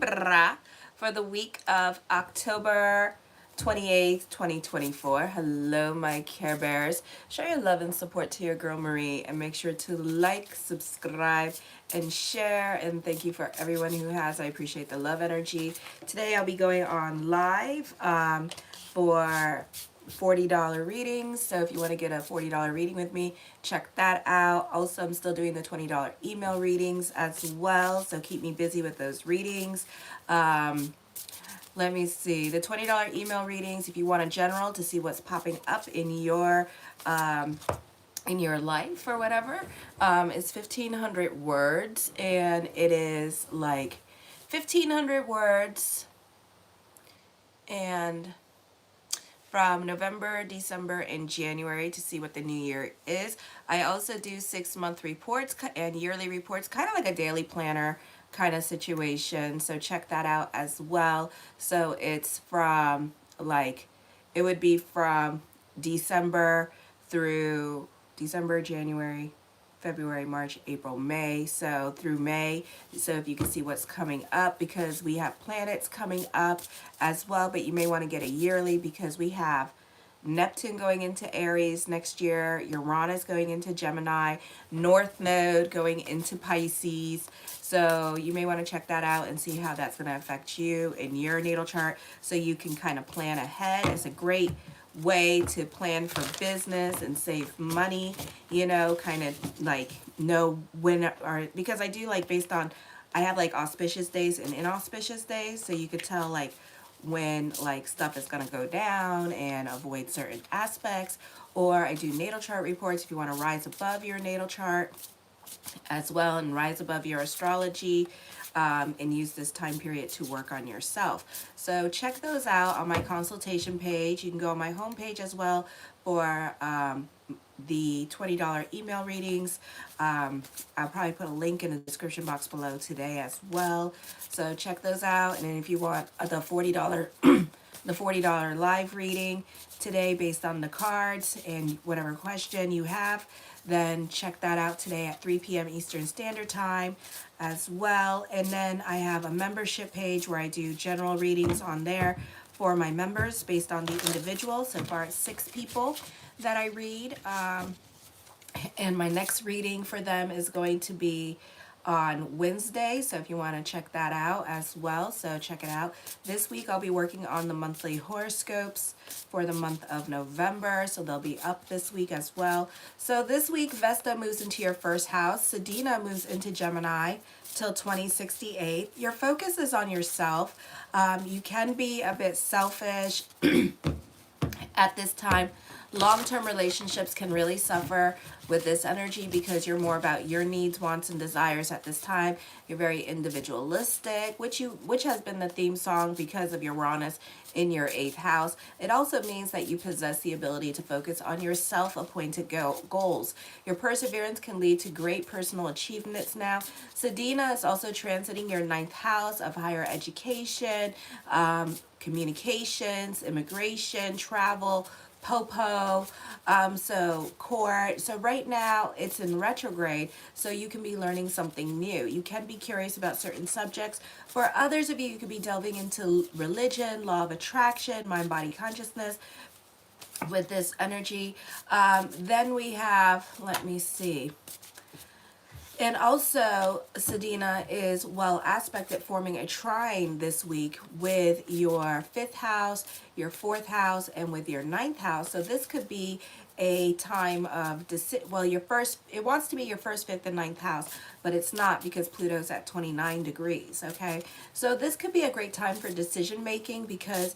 Libra for the week of October 28th, 2024. Hello, my Care Bears. Show your love and support to your girl Marie and make sure to like, subscribe, and share. And thank you for everyone who has. I appreciate the love energy. Today I'll be going on live for $40 readings. So if you want to get a $40 reading with me, check that out. Also, I'm still doing the $20 email readings as well. So keep me busy with those readings. Let me see. The $20 email readings, if you want a general to see what's popping up in your life or whatever, is 1,500 words, and it is like 1,500 words and from November, December, and January to see what the new year is. I also do 6-month reports and yearly reports, kind of like a daily planner kind of situation. So check that out as well. So it's from it would be from December through December, January, February, March, April, May, so through May. So if you can see what's coming up, because we have planets coming up as well, but you may want to get a yearly because we have Neptune going into Aries next year, Uranus going into Gemini, North Node going into Pisces. So you may want to check that out and see how that's going to affect you in your natal chart so you can kind of plan ahead. It's a great way to plan for business and save money, you know, kind of like know when, or because I do like based on, I have like auspicious days and inauspicious days, so you could tell like when like stuff is going to go down and avoid certain aspects. Or I do natal chart reports if you want to rise above your natal chart as well and rise above your astrology, and use this time period to work on yourself. So check those out on my consultation page. You can go on my homepage as well for the $20 email readings. I'll probably put a link in the description box below today as well. So check those out. And then if you want the $40 the $40 live reading today based on the cards and whatever question you have, then check that out today at 3 p.m. Eastern Standard Time as well. And then I have a membership page where I do general readings on there for my members based on the individual. So far it's 6 people that I read. And my next reading for them is going to be on Wednesday, so if you want to check that out as well, so check it out. This week I'll be working on the monthly horoscopes for the month of November, so they'll be up this week as well. So this week Vesta moves into your first house, Sedina moves into Gemini till 2068. Your focus is on yourself. You can be a bit selfish at this time. Long-term relationships can really suffer with this energy because you're more about your needs, wants, and desires at this time. You're very individualistic, which has been the theme song because of Uranus in your 8th house. It also means that you possess the ability to focus on your self-appointed goals. Your perseverance can lead to great personal achievements now. Sedina is also transiting your 9th house of higher education, communications, immigration, travel, Popo, so court. So right now it's in retrograde, so you can be learning something new. You can be curious about certain subjects. For others of you, you could be delving into religion, law of attraction, mind-body consciousnness with this energy. Then we have, let me see. And also, Sedina is well aspected, forming a trine this week with your 5th house, your 4th house, and with your 9th house. So this could be a time of, it wants to be your 1st, 5th, and 9th house, but it's not because Pluto's at 29 degrees, okay? So this could be a great time for decision making because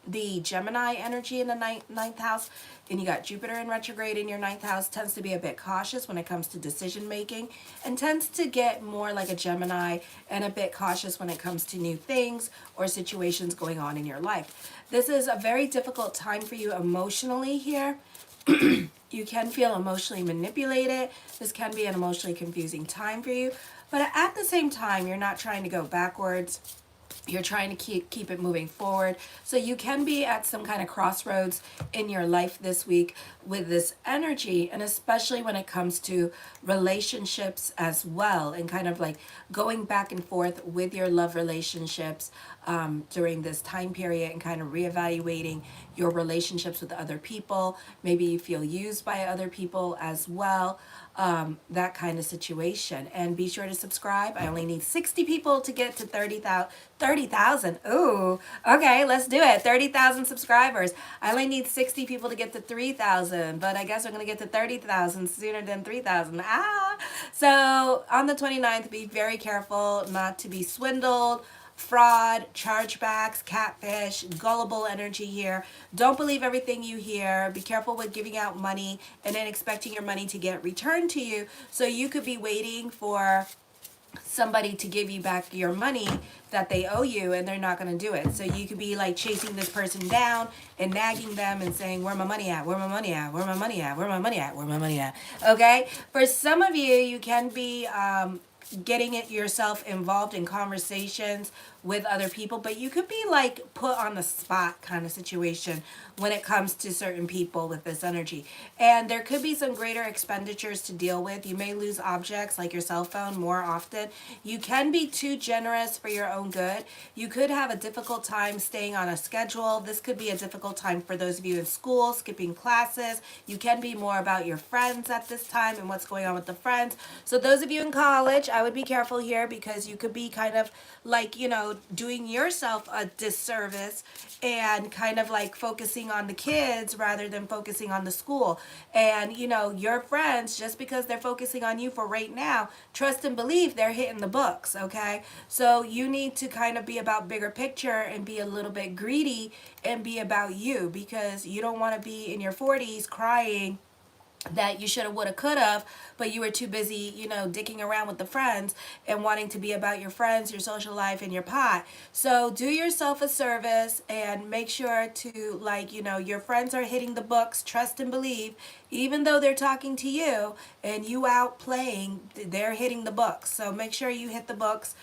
the Gemini energy in the ninth house, and you got Jupiter in retrograde in your 9th house, tends to be a bit cautious when it comes to decision making and tends to get more like a Gemini and a bit cautious when it comes to new things or situations going on in your life. This is a very difficult time for you emotionally here. You can feel emotionally manipulated. This can be an emotionally confusing time for you, but at the same time, you're not trying to go backwards. You're trying to keep it moving forward. So you can be at some kind of crossroads in your life this week with this energy, and especially when it comes to relationships as well, and kind of like going back and forth with your love relationships during this time period, and kind of reevaluating your relationships with other people. Maybe you feel used by other people as well. That kind of situation. And be sure to subscribe. I only need 60 people to get to 30,000. 30,000. Ooh, okay, let's do it. 30,000 subscribers. I only need 60 people to get to 3,000, but I guess we're going to get to 30,000 sooner than 3,000. So on the 29th, be very careful not to be swindled, fraud, chargebacks, catfish, gullible energy here. Don't believe everything you hear. Be careful with giving out money and then expecting your money to get returned to you. So you could be waiting for somebody to give you back your money that they owe you, and they're not going to do it. So you could be like chasing this person down and nagging them and saying, where my money at? Where my money at? Where my money at? Where my money at? Where my money at? Okay? For some of you, you can be getting it yourself involved in conversations with other people, but you could be like put on the spot kind of situation when it comes to certain people with this energy. And there could be some greater expenditures to deal with. You may lose objects like your cell phone more often. You can be too generous for your own good. You could have a difficult time staying on a schedule. This could be a difficult time for those of you in school, skipping classes. You can be more about your friends at this time and what's going on with the friends. So those of you in college, I would be careful here, because you could be kind of like, you know, doing yourself a disservice and kind of like focusing on the kids rather than focusing on the school. And, you know, your friends, just because they're focusing on you for right now, trust and believe they're hitting the books, okay? So you need to kind of be about bigger picture and be a little bit greedy and be about you, because you don't want to be in your 40s crying that you should have, would have, could have, but you were too busy, you know, dicking around with the friends and wanting to be about your friends, your social life, and your pot. So do yourself a service and make sure to, like, you know, your friends are hitting the books, trust and believe, even though they're talking to you and you out playing, they're hitting the books. So make sure you hit the books.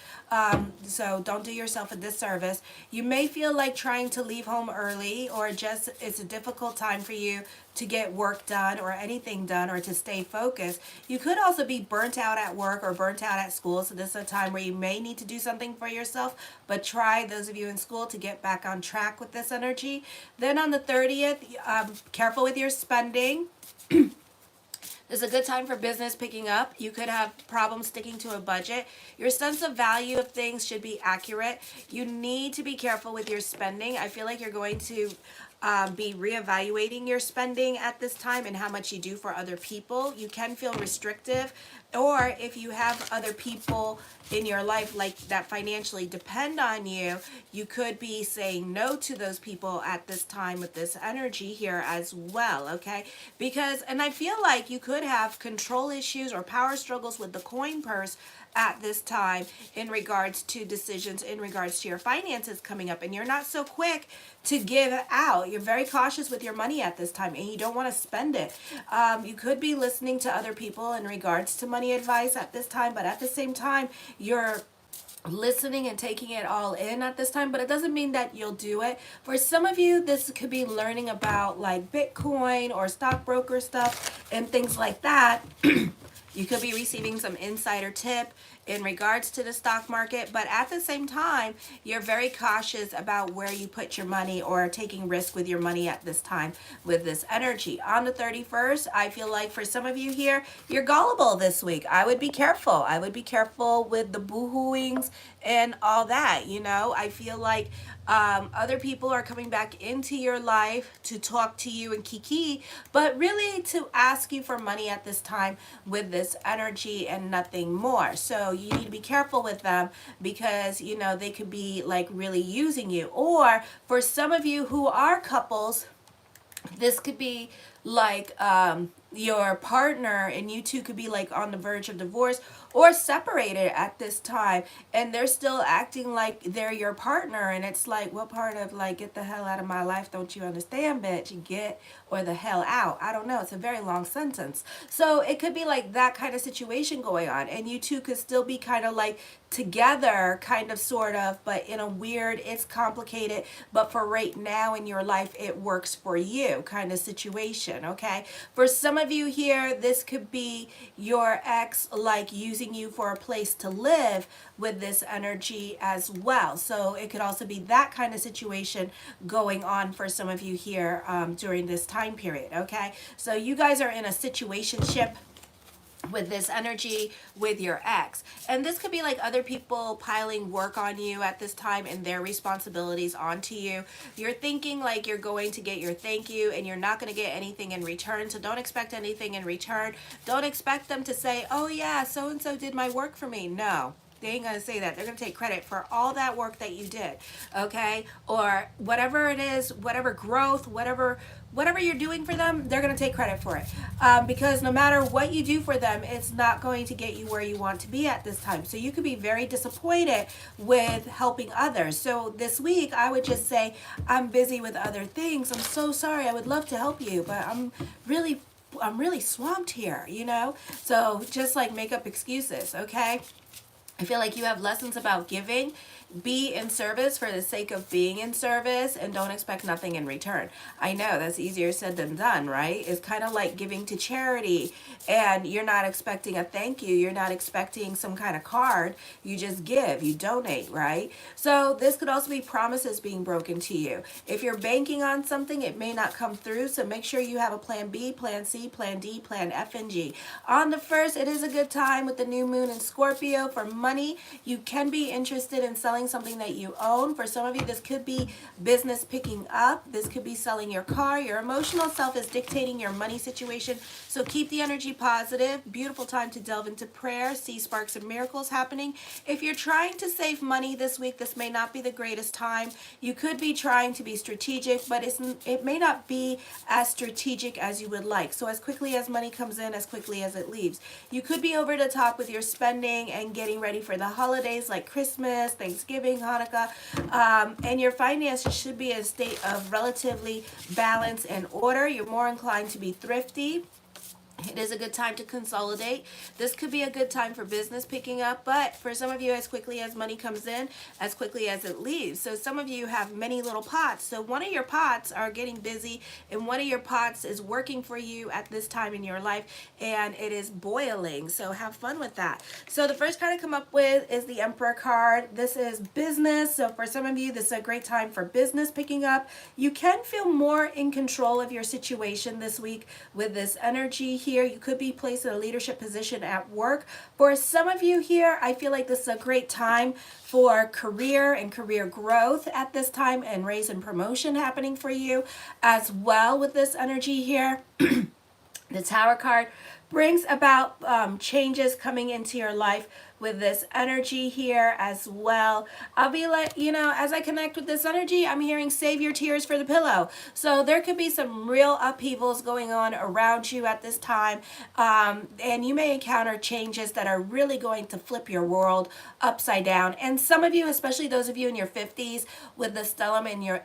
So don't do yourself a disservice. You may feel like trying to leave home early, or just it's a difficult time for you to get work done or anything done, or to stay focused. You could also be burnt out at work or burnt out at school. So this is a time where you may need to do something for yourself, but try, those of you in school, to get back on track with this energy. Then on the 30th, careful with your spending. This is a good time for business picking up. You could have problems sticking to a budget. Your sense of value of things should be accurate. You need to be careful with your spending. I feel like you're going to be reevaluating your spending at this time and how much you do for other people. You can feel restrictive, or if you have other people in your life like that financially depend on you, you could be saying no to those people at this time with this energy here as well, okay? Because, and I feel like you could have control issues or power struggles with the coin purse at this time in regards to decisions, in regards to your finances coming up, and you're not so quick to give out. You're very cautious with your money at this time, and you don't want to spend it. You could be listening to other people in regards to money advice at this time, but at the same time, you're listening and taking it all in at this time, but it doesn't mean that you'll do it. For some of you, this could be learning about like Bitcoin or stockbroker stuff and things like that. You could be receiving some insider tip in regards to the stock market, but at the same time, you're very cautious about where you put your money or taking risk with your money at this time with this energy. On the 31st, I feel like for some of you here, you're gullible this week. I would be careful. I would be careful with the boohooings and all that, you know. I feel like other people are coming back into your life to talk to you and kiki, but really to ask you for money at this time with this energy and nothing more. So you need to be careful with them, because, you know, they could be like really using you. Or for some of you who are couples, this could be like your partner and you two could be like on the verge of divorce or separated at this time, and they're still acting like they're your partner, and it's like, what part of like get the hell out of my life don't you understand, bitch? Get or the hell out. I don't know, it's a very long sentence. So it could be like that kind of situation going on, and you two could still be kind of like together, kind of, sort of, but in a weird, it's complicated, but for right now in your life it works for you kind of situation. Okay, for some of you here, this could be your ex like using you for a place to live with this energy as well. So it could also be that kind of situation going on for some of you here during this time period. Okay, so you guys are in a situationship with this energy with your ex, and this could be like other people piling work on you at this time and their responsibilities onto you. You're thinking like you're going to get your thank you and you're not going to get anything in return, so don't expect anything in return. Don't expect them to say, oh yeah, so and so did my work for me. No, they ain't gonna say that. They're gonna take credit for all that work that you did, okay? Or whatever it is, whatever growth, whatever you're doing for them, they're gonna take credit for it. Because no matter what you do for them, it's not going to get you where you want to be at this time. So you could be very disappointed with helping others. So this week, I would just say, I'm busy with other things. I'm so sorry. I would love to help you, but I'm really swamped here, you know? So just like make up excuses, okay? I feel like you have lessons about giving. Be in service for the sake of being in service and don't expect nothing in return. I know that's easier said than done, right? It's kind of like giving to charity and you're not expecting a thank you. You're not expecting some kind of card. You just give, you donate, right? So this could also be promises being broken to you. If you're banking on something, it may not come through. So make sure you have a plan B, plan C, plan D, plan F, and G. On the 1st, it is a good time with the new moon in Scorpio for money. You can be interested in selling something that you own. For some of you, this could be business picking up. This could be selling your car. Your emotional self is dictating your money situation. So keep the energy positive. Beautiful time to delve into prayer, see sparks of miracles happening. If you're trying to save money this week, this may not be the greatest time. You could be trying to be strategic, but it may not be as strategic as you would like. So as quickly as money comes in, as quickly as it leaves. You could be over the top with your spending and getting ready for the holidays like Christmas, Thanksgiving, Hanukkah, and your finances should be in a state of relatively balance and order. You're more inclined to be thrifty. It is a good time to consolidate. This could be a good time for business picking up, but for some of you, as quickly as money comes in, as quickly as it leaves. So some of you have many little pots. So one of your pots are getting busy, and one of your pots is working for you at this time in your life, and it is boiling. So have fun with that. So the first card I come up with is the Emperor card. This is business. So for some of you, this is a great time for business picking up. You can feel more in control of your situation this week with this energy here. You could be placed in a leadership position at work. For some of you here, I feel like this is a great time for career and career growth at this time, and raise and promotion happening for you as well with this energy here. The Tower card brings about changes coming into your life with this energy here as well. I'll be like, you know, as I connect with this energy, I'm hearing save your tears for the pillow. So there could be some real upheavals going on around you at this time. And you may encounter changes that are really going to flip your world upside down. And some of you, especially those of you in your 50s with the stellium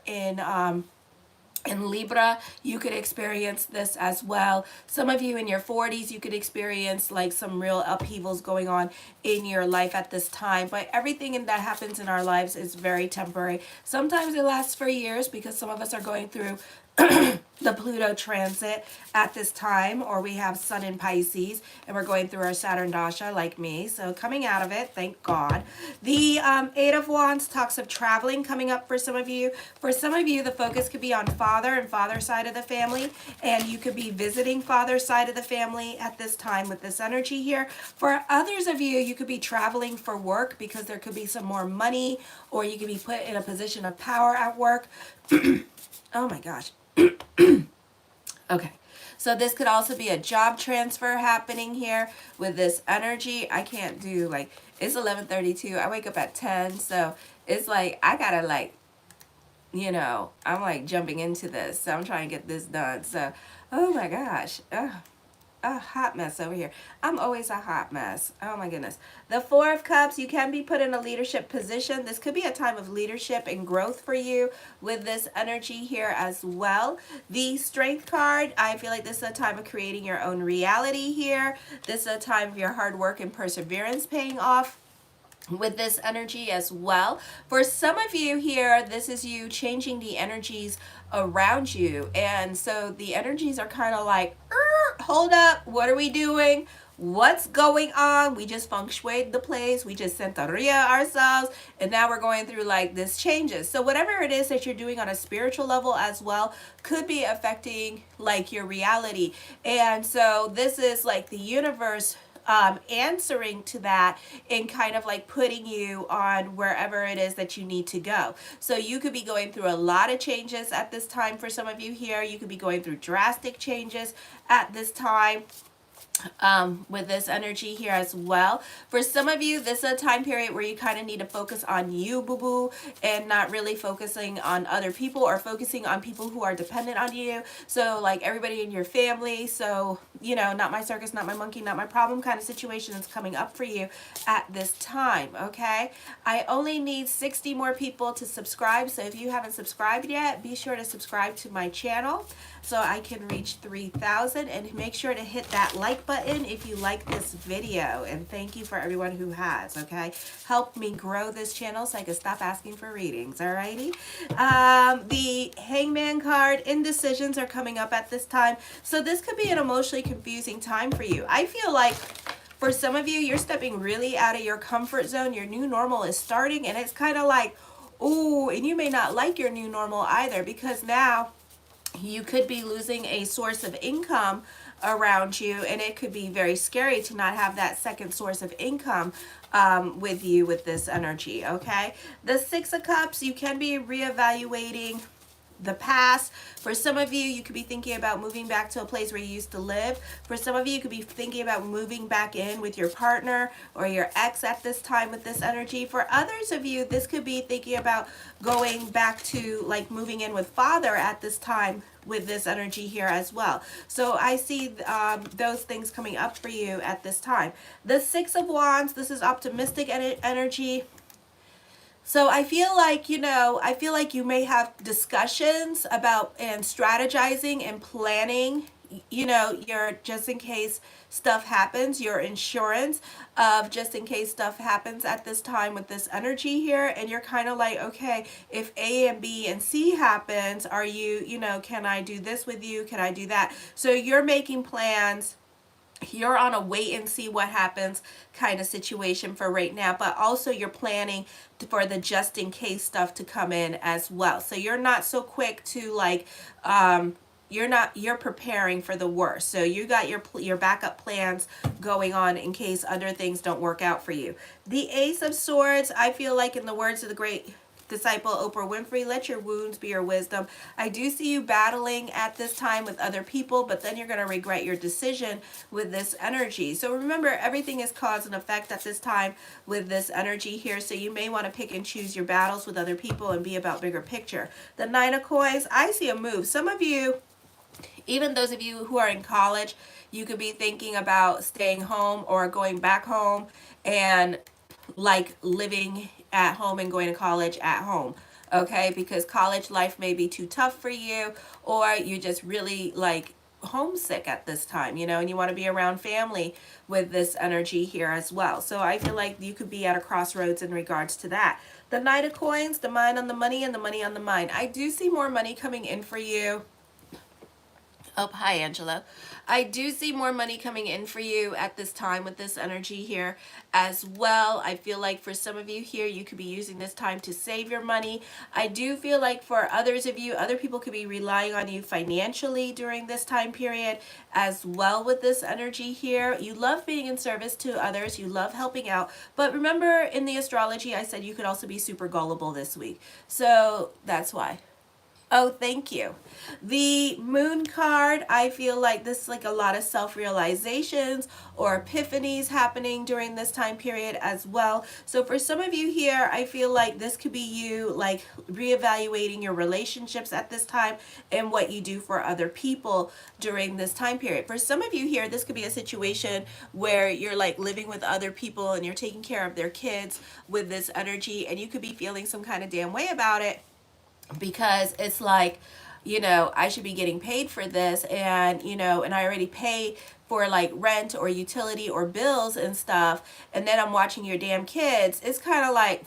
in Libra, you could experience this as well. Some of you in your 40s, you could experience like some real upheavals going on in your life at this time. But everything that happens in our lives is very temporary. Sometimes it lasts for years because some of us are going through the Pluto transit at this time, or we have Sun in Pisces and we're going through our Saturn dasha like me. So coming out of it, thank God. The Eight of Wands talks of traveling coming up for some of you. For some of you, the focus could be on father and father side of the family, and you could be visiting father side of the family at this time with this energy here. For others of you, you could be traveling for work because there could be some more money, or you could be put in a position of power at work. Oh my gosh. Okay, so this could also be a job transfer happening here with this energy. I can't do, like, it's 11:32. I wake up at 10, so it's like I gotta, like, you know, I'm like jumping into this, so I'm trying to get this done. So, oh my gosh. Ugh. a hot mess over here. I'm always a hot mess. Oh my goodness. The Four of Cups, you can be put in a leadership position. This could be a time of leadership and growth for you with this energy here as well. The Strength card, I feel like this is a time of creating your own reality here. This is a time of your hard work and perseverance paying off with this energy as well. For some of you here, this is you changing the energies around you. And so the energies are kind of like, hold up, what are we doing? What's going on? We just feng shuied the place. We just sent Santeria ourselves. And now we're going through like this changes. So whatever it is that you're doing on a spiritual level as well could be affecting like your reality. And so this is like the universe answering to that and kind of like putting you on wherever it is that you need to go. So you could be going through a lot of changes at this time. For some of you here, you could be going through drastic changes at this time. With this energy here as well. For some of you, this is a time period where you kind of need to focus on you, boo-boo, and not really focusing on other people or focusing on people who are dependent on you. So like everybody in your family. So, you know, not my circus, not my monkey, not my problem kind of situation is coming up for you at this time, okay? I only need 60 more people to subscribe. So if you haven't subscribed yet, be sure to subscribe to my channel so I can reach 3,000, and make sure to hit that like button if you like this video, and thank you for everyone who has, okay? Help me grow this channel so I can stop asking for readings, alrighty? The Hangman card, indecisions are coming up at this time, so this could be an emotionally confusing time for you. I feel like for some of you, you're stepping really out of your comfort zone. Your new normal is starting, and it's kind of like, ooh, and you may not like your new normal either, because now you could be losing a source of income around you, and it could be very scary to not have that second source of income with you with this energy, okay? The Six of Cups, you can be reevaluating the past. For some of you, you could be thinking about moving back to a place where you used to live. For some of you, you could be thinking about moving back in with your partner or your ex at this time with this energy. For others of you, this could be thinking about going back to like moving in with father at this time with this energy here as well. So I see those things coming up for you at this time. The Six of Wands, this is optimistic energy. So I feel like, you know, I feel like you may have discussions about and strategizing and planning, you know, your just in case stuff happens, your insurance of just in case stuff happens at this time with this energy here. And you're kind of like, okay, if A and B and C happens, are you, you know, can I do this with you? Can I do that? So you're making plans. You're on a wait and see what happens kind of situation for right now, but also you're planning for the just in case stuff to come in as well. So you're not so quick to like, you're preparing for the worst. So you got your backup plans going on in case other things don't work out for you. The Ace of Swords, I feel like in the words of the great disciple Oprah Winfrey, let your wounds be your wisdom. I do see you battling at this time with other people, but then you're going to regret your decision with this energy. So remember, everything is cause and effect at this time with this energy here. So you may want to pick and choose your battles with other people and be about bigger picture. The Nine of Coins, I see a move. Some of you, even those of you who are in college, you could be thinking about staying home or going back home and like living at home and going to college at home, okay? Because college life may be too tough for you, or you just really like homesick at this time, you know, and you want to be around family with this energy here as well. So I feel like you could be at a crossroads in regards to that. The Knight of Coins, the mind on the money and the money on the mind. I do see more money coming in for you. Oh, hi, Angela. I do see more money coming in for you at this time with this energy here as well. I feel like for some of you here, you could be using this time to save your money. I do feel like for others of you, other people could be relying on you financially during this time period as well with this energy here. You love being in service to others. You love helping out. But remember, in the astrology, I said you could also be super gullible this week. So that's why. Oh, thank you. The moon card, I feel like this is like a lot of self-realizations or epiphanies happening during this time period as well. So for some of you here, I feel like this could be you like reevaluating your relationships at this time and what you do for other people during this time period. For some of you here, this could be a situation where you're like living with other people and you're taking care of their kids with this energy, and you could be feeling some kind of damn way about it because it's like, I should be getting paid for this, and and I already pay for like rent or utility or bills and stuff, and then I'm watching your damn kids. It's kind of like,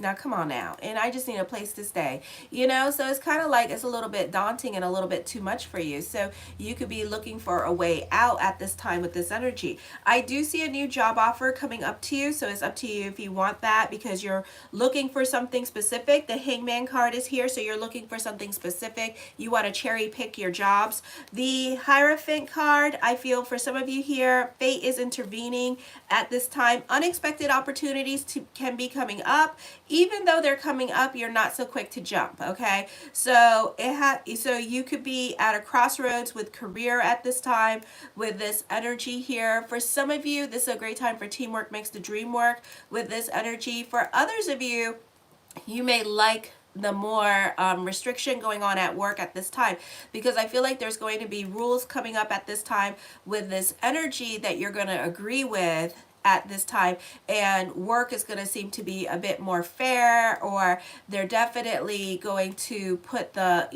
now come on now, and I just need a place to stay, so it's kind of like it's a little bit daunting and a little bit too much for you. So you could be looking for a way out at this time with this energy. I do see a new job offer coming up to you, so it's up to you if you want that, because you're looking for something specific. The Hangman card is here, so you're looking for something specific. You want to cherry pick your jobs. The Hierophant card, I feel for some of you here, fate is intervening at this time. Unexpected opportunities can be coming up. Even though they're coming up, you're not so quick to jump, okay? So so you could be at a crossroads with career at this time with this energy here. For some of you, this is a great time for teamwork makes the dream work with this energy. For others of you, you may like the more restriction going on at work at this time, because I feel like there's going to be rules coming up at this time with this energy that you're going to agree with at this time, and work is going to seem to be a bit more fair, or they're definitely going to put the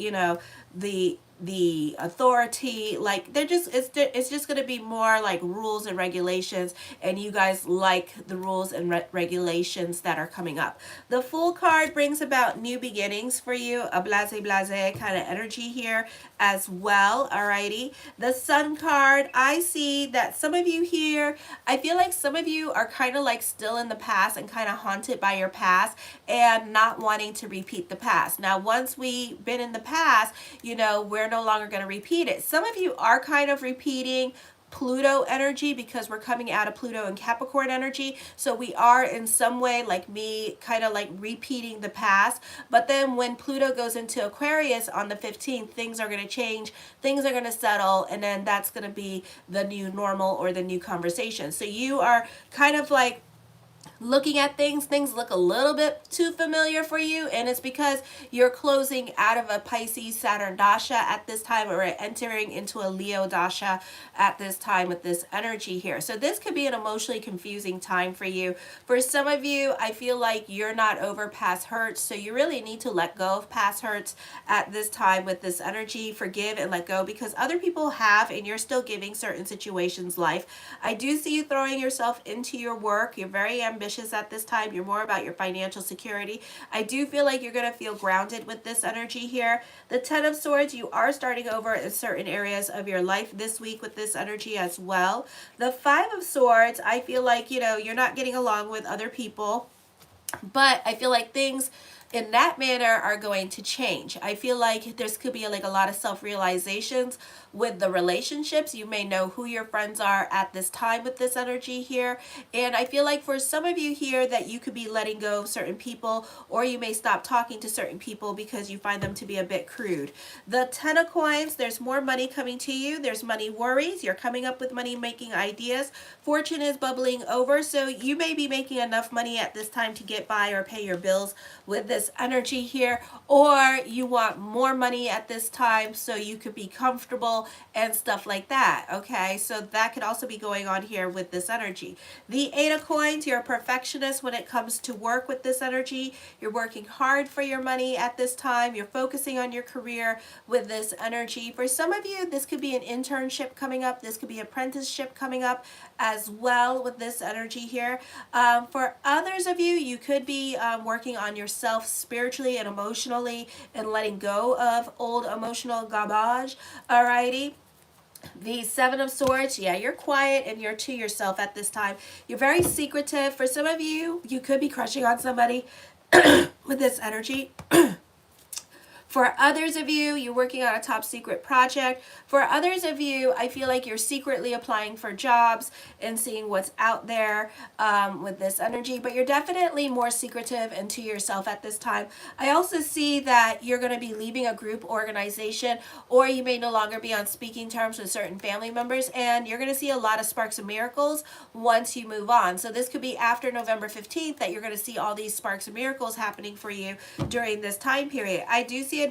authority, like it's just going to be more like rules and regulations, and you guys like the rules and regulations that are coming up. The Fool card brings about new beginnings for you, a blase kind of energy here as well. Alrighty, the Sun card, I see that some of you here, I feel like some of you are kind of like still in the past and kind of haunted by your past and not wanting to repeat the past. Now once we've been in the past, we're no longer going to repeat it. Some of you are kind of repeating Pluto energy, because we're coming out of Pluto and Capricorn energy. So we are in some way, like me, kind of like repeating the past. But then when Pluto goes into Aquarius on the 15th, things are going to change, things are going to settle, and then that's going to be the new normal or the new conversation. So you are kind of like looking at things look a little bit too familiar for you, and it's because you're closing out of a Pisces Saturn dasha at this time, or entering into a Leo dasha at this time with this energy here. So this could be an emotionally confusing time for you. For some of you, I feel like you're not over past hurts, so you really need to let go of past hurts at this time with this energy. Forgive and let go, because other people have, and you're still giving certain situations life. I do see you throwing yourself into your work. You're very ambitious at this time. You're more about your financial security. I do feel like you're going to feel grounded with this energy here. The Ten of Swords, you are starting over in certain areas of your life this week with this energy as well. The Five of Swords, I feel like, you're not getting along with other people, but I feel like things in that manner are going to change. I feel like there's could be like a lot of self-realizations with the relationships. You may know who your friends are at this time with this energy here. And I feel like for some of you here that you could be letting go of certain people, or you may stop talking to certain people because you find them to be a bit crude. The Ten of Coins, there's more money coming to you. There's money worries. You're coming up with money making ideas. Fortune is bubbling over. So you may be making enough money at this time to get by or pay your bills with this energy here, or you want more money at this time so you could be comfortable and stuff like that. Okay, so that could also be going on here with this energy. The Eight of Coins, you're a perfectionist when it comes to work with this energy. You're working hard for your money at this time. You're focusing on your career with this energy. For some of you, this could be an internship coming up. This could be apprenticeship coming up as well with this energy here. For others of you, you could be working on yourself spiritually and emotionally and letting go of old emotional garbage. Alrighty. The Seven of Swords, yeah, you're quiet and you're to yourself at this time. You're very secretive. For some of you, you could be crushing on somebody with this energy. For others of you, you're working on a top secret project. For others of you, I feel like you're secretly applying for jobs and seeing what's out there with this energy, but you're definitely more secretive and to yourself at this time. I also see that you're going to be leaving a group organization, or you may no longer be on speaking terms with certain family members, and you're going to see a lot of sparks of miracles once you move on. So this could be after November 15th that you're going to see all these sparks of miracles happening for you during this time period. I do see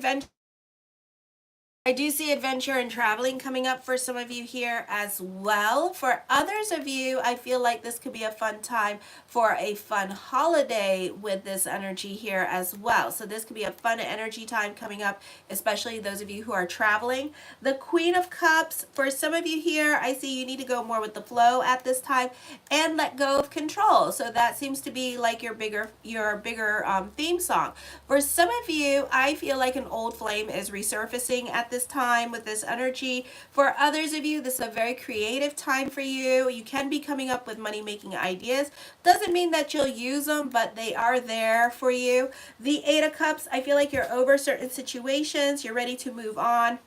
adventure and traveling coming up for some of you here as well. For others of you, I feel like this could be a fun time for a fun holiday with this energy here as well. So this could be a fun energy time coming up, especially those of you who are traveling. The Queen of Cups, for some of you here, I see you need to go more with the flow at this time and let go of control. So that seems to be like your bigger theme song. For some of you, I feel like an old flame is resurfacing at this time with this energy. For others of you, this is a very creative time for you. You can be coming up with money-making ideas. Doesn't mean that you'll use them, but they are there for you. The Eight of Cups, I feel like you're over certain situations. You're ready to move on.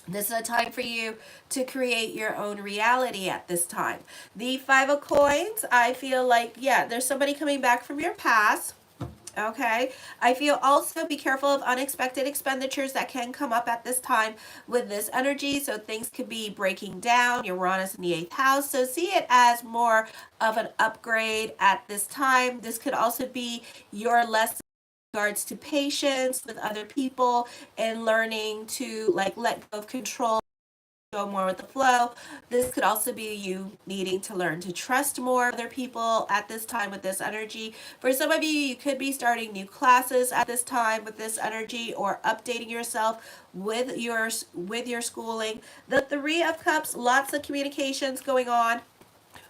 This is a time for you to create your own reality at this time. The Five of Coins, I feel like, yeah, there's somebody coming back from your past. Okay, I feel also be careful of unexpected expenditures that can come up at this time with this energy. So things could be breaking down. Uranus in the 8th house. So see it as more of an upgrade at this time. This could also be your lesson in regards to patience with other people and learning to like let go of control, go more with the flow. This could also be you needing to learn to trust more other people at this time with this energy. For some of you, you could be starting new classes at this time with this energy, or updating yourself with your schooling. The Three of Cups, lots of communications going on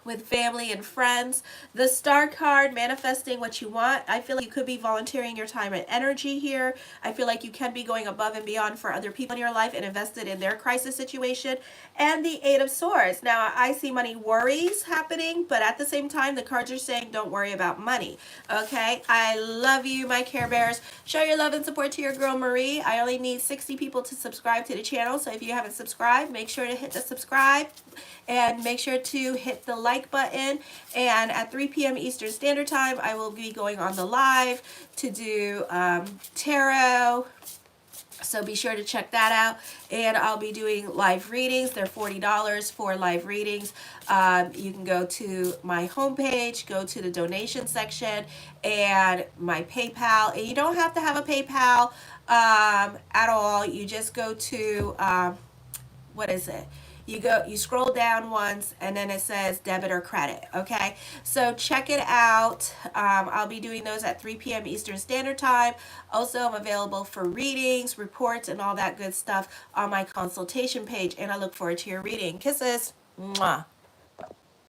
with family and friends. The Star card, manifesting what you want. I feel like you could be volunteering your time and energy here. I feel like you can be going above and beyond for other people in your life and invested in their crisis situation. And the Eight of Swords. Now, I see money worries happening, but at the same time, the cards are saying don't worry about money. Okay? I love you, my Care Bears. Show your love and support to your girl, Marie. I only need 60 people to subscribe to the channel, so if you haven't subscribed, make sure to hit the subscribe. And make sure to hit the like button. And at 3 p.m. Eastern Standard Time, I will be going on the live to do tarot. So be sure to check that out. And I'll be doing live readings. They're $40 for live readings. You can go to my homepage, go to the donation section, and my PayPal. And you don't have to have a PayPal at all. You just go to, what is it? You scroll down once, and then it says debit or credit. Okay, so check it out. I'll be doing those at 3 p.m. Eastern Standard Time. Also, I'm available for readings, reports, and all that good stuff on my consultation page, and I look forward to your reading. Kisses. Mwah.